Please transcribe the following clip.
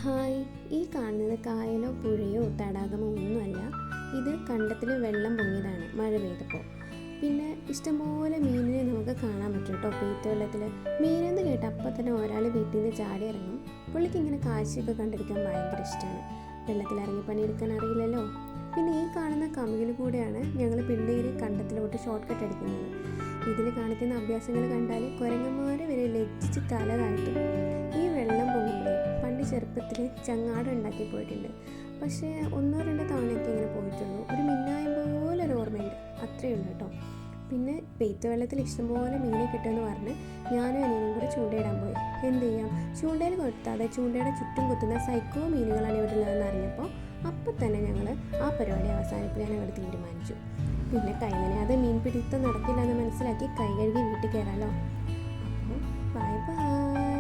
Hi, ഈ കാണുന്നത് കായലോ പുഴയോ തടാകമോ ഒന്നുമല്ല. ഇത് കണ്ടത്തിൽ വെള്ളം പൊങ്ങിയതാണ് മഴ പെയ്തപ്പോൾ. പിന്നെ ഇഷ്ടംപോലെ മീനിനെ നമുക്ക് കാണാൻ പറ്റും കേട്ടോ പെയ്ത്ത് വെള്ളത്തിൽ. മീനെന്ന് കേട്ട് അപ്പം തന്നെ ഒരാൾ വീട്ടിൽ നിന്ന് ചാടി ഇറങ്ങും. പുള്ളിക്ക് ഇങ്ങനെ കാഴ്ചയൊക്കെ കണ്ടിരിക്കാൻ ഭയങ്കര ഇഷ്ടമാണ്. വെള്ളത്തിലിറങ്ങി പണിയെടുക്കാൻ അറിയില്ലല്ലോ. പിന്നെ ഈ കാണുന്ന കമ്പിയിൽ കൂടെയാണ് ഞങ്ങൾ പിള്ളേർ കണ്ടത്തിലോട്ട് ഷോർട്ട് കട്ട് അടിക്കുന്നത്. ഇതിൽ കാണിക്കുന്ന അഭ്യാസങ്ങൾ കണ്ടാൽ കുരങ്ങന്മാർ വരെ ലജ്ജിച്ച് തല താഴ്ത്തും. ഈ വെള്ളം പൊങ്ങുമ്പോഴേ പണ്ട് ചെറുപ്പത്തിൽ ചങ്ങാടം ഉണ്ടാക്കി പോയിട്ടുണ്ട്. പക്ഷേ ഒന്നോ രണ്ടോ തവണയൊക്കെ ഇങ്ങനെ പോയിട്ടുള്ളൂ. ഒരു മിന്നായം പോലെ ഒരു ഓർമ്മയുണ്ട്, അത്രയേ ഉള്ളൂ കേട്ടോ. പിന്നെ പെയ്ത്ത് വെള്ളത്തിൽ ഇഷ്ടംപോലെ മീനെ കിട്ടുമെന്ന് പറഞ്ഞ് ഞാനും അനിയനും കൂടെ ചൂണ്ടയിടാൻ പോയി. എന്ത് ചെയ്യാം, ചൂണ്ടയിൽ കൊത്താതെ ചൂണ്ടയുടെ ചുറ്റും കുത്തുന്ന സൈക്കോ മീനുകളാണ് ഇവിടെ ഉള്ളതെന്ന് അറിഞ്ഞപ്പോൾ അപ്പം തന്നെ ഞങ്ങൾ ആ പരിപാടി അവസാനിപ്പിക്കാൻ അങ്ങോട്ട് തീരുമാനിച്ചു. പിന്നെ കൈ നനയാതെ മീൻ പിടുത്തം നടക്കില്ല എന്ന് മനസ്സിലാക്കി കൈ കഴുകി വീട്ടിൽ കയറാമല്ലോ. അപ്പോൾ ബൈ ബൈ.